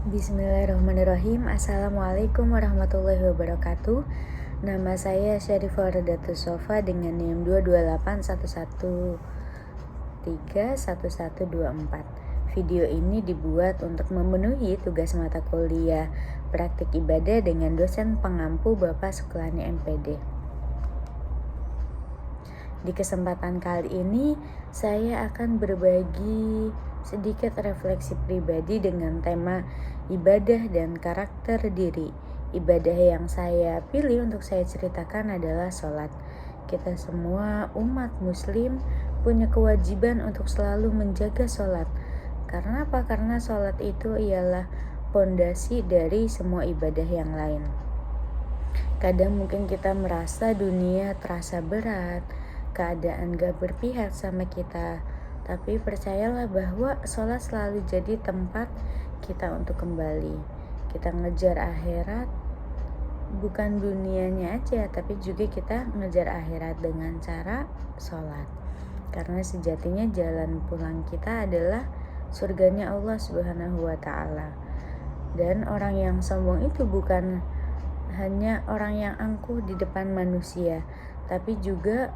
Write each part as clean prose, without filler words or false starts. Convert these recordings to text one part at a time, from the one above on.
Bismillahirrahmanirrahim. Assalamualaikum warahmatullahi wabarakatuh. Nama saya Syarifah Radatus Sofa dengan NIM 22811131124. Video ini dibuat untuk memenuhi tugas mata kuliah praktik ibadah dengan dosen pengampu Bapak Suklani MPD. Di kesempatan kali ini, saya akan berbagi sedikit refleksi pribadi dengan tema ibadah dan karakter diri. Ibadah yang saya pilih untuk saya ceritakan adalah sholat. Kita semua umat muslim punya kewajiban untuk selalu menjaga sholat. Karena apa? Karena sholat itu ialah pondasi dari semua ibadah yang lain. Kadang mungkin kita merasa dunia terasa berat, keadaan gak berpihak sama kita. Tapi percayalah bahwa sholat selalu jadi tempat kita untuk kembali. Kita ngejar akhirat, bukan dunianya aja, tapi juga kita ngejar akhirat dengan cara sholat. Karena sejatinya jalan pulang kita adalah surganya Allah Subhanahu wa Ta'ala. Dan orang yang sombong itu bukan hanya orang yang angkuh di depan manusia, tapi juga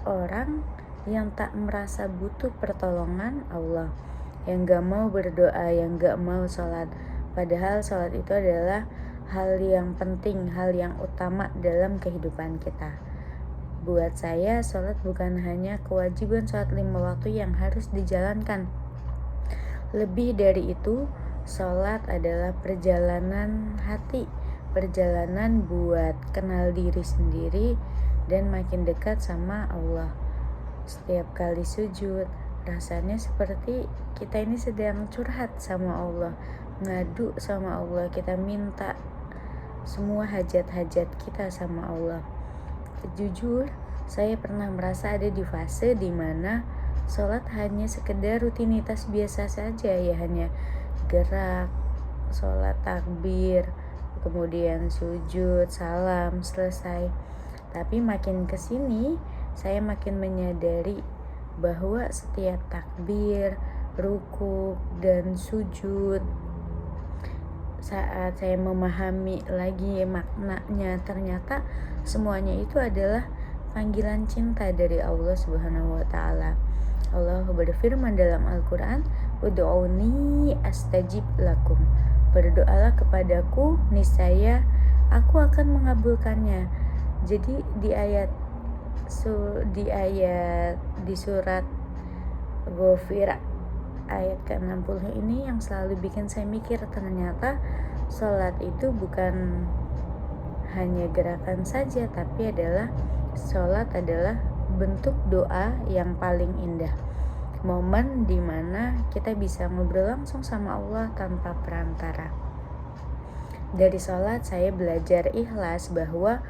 orang yang tak merasa butuh pertolongan Allah, yang gak mau berdoa, yang gak mau sholat. Padahal sholat itu adalah hal yang penting, hal yang utama dalam kehidupan kita. Buat saya, sholat bukan hanya kewajiban sholat 5 waktu yang harus dijalankan. Lebih dari itu, sholat adalah perjalanan hati, perjalanan buat kenal diri sendiri dan makin dekat sama Allah. Setiap kali sujud, rasanya seperti kita ini sedang curhat sama Allah, ngadu sama Allah, kita minta semua hajat-hajat kita sama Allah. Jujur, saya pernah merasa ada di fase dimana sholat hanya sekedar rutinitas biasa saja, ya hanya gerak, sholat takbir, kemudian sujud, salam, selesai. Tapi makin kesini, saya makin menyadari bahwa setiap takbir, ruku, dan sujud, saat saya memahami lagi maknanya, ternyata semuanya itu adalah panggilan cinta dari Allah Subhanahu wa Ta'ala. Allah berfirman dalam Al-Quran, "Ud'uni astajib lakum." Berdoalah kepadaku, niscaya aku akan mengabulkannya. Jadi di surat Ghafir ayat ke-60 ini yang selalu bikin saya mikir, ternyata sholat itu bukan hanya gerakan saja, tapi sholat adalah bentuk doa yang paling indah. Momen dimana kita bisa ngobrol langsung sama Allah tanpa perantara. Dari sholat saya belajar ikhlas, bahwa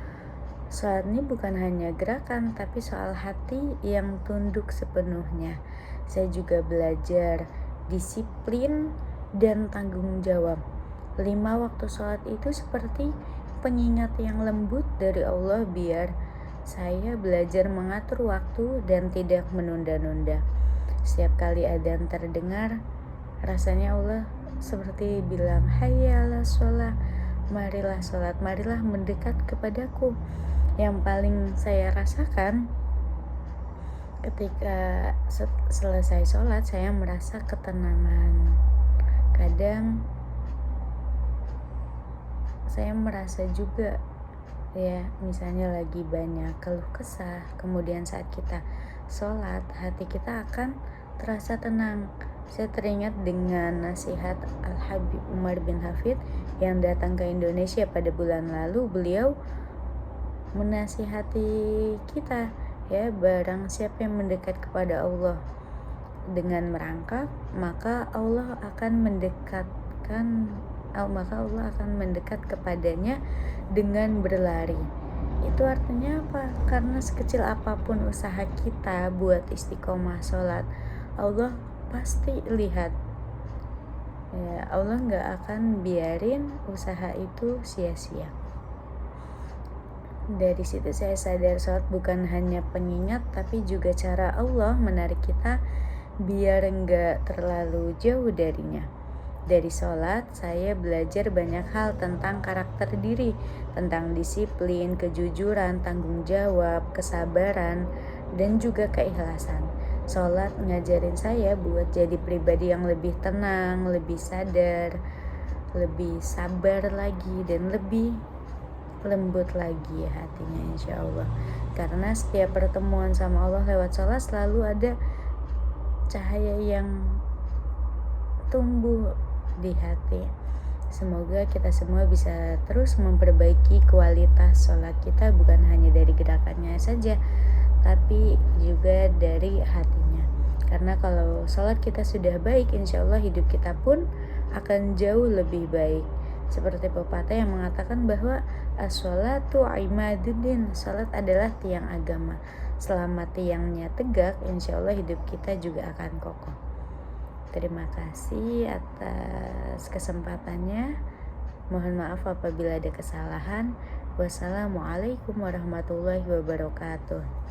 sholat ini bukan hanya gerakan, tapi soal hati yang tunduk sepenuhnya. Saya juga belajar disiplin dan tanggung jawab. 5 waktu sholat itu seperti pengingat yang lembut dari Allah, biar saya belajar mengatur waktu dan tidak menunda-nunda. Setiap kali adzan terdengar, rasanya Allah seperti bilang, "Hayya 'alas shalah, marilah sholat, marilah mendekat kepadaku." Yang paling saya rasakan ketika selesai sholat, saya merasa ketenangan. Kadang saya merasa juga, ya, misalnya lagi banyak keluh kesah, kemudian saat kita sholat, hati kita akan terasa tenang. Saya teringat dengan nasihat Al-Habib Umar bin Hafid yang datang ke Indonesia pada bulan lalu. Beliau menasihati kita, ya, barang siapa yang mendekat kepada Allah dengan merangkak, maka Allah akan mendekat kepadanya dengan berlari. Itu artinya apa? Karena sekecil apapun usaha kita buat istiqomah sholat, Allah pasti lihat, ya. Allah gak akan biarin usaha itu sia-sia. Dari situ saya sadar sholat bukan hanya pengingat, tapi juga cara Allah menarik kita biar enggak terlalu jauh darinya. Dari sholat, saya belajar banyak hal tentang karakter diri, tentang disiplin, kejujuran, tanggung jawab, kesabaran, dan juga keikhlasan. Sholat ngajarin saya buat jadi pribadi yang lebih tenang, lebih sadar, lebih sabar lagi, dan lebih lembut lagi hatinya insya Allah. Karena setiap pertemuan sama Allah lewat sholat selalu ada cahaya yang tumbuh di hati. Semoga kita semua bisa terus memperbaiki kualitas sholat kita, bukan hanya dari gerakannya saja, tapi juga dari hatinya. Karena kalau sholat kita sudah baik, insya Allah hidup kita pun akan jauh lebih baik. Seperti pepatah yang mengatakan bahwa as-sholatu imaduddin, sholat adalah tiang agama. Selama tiangnya tegak, insya Allah hidup kita juga akan kokoh. Terima kasih atas kesempatannya. Mohon maaf apabila ada kesalahan. Wassalamualaikum warahmatullahi wabarakatuh.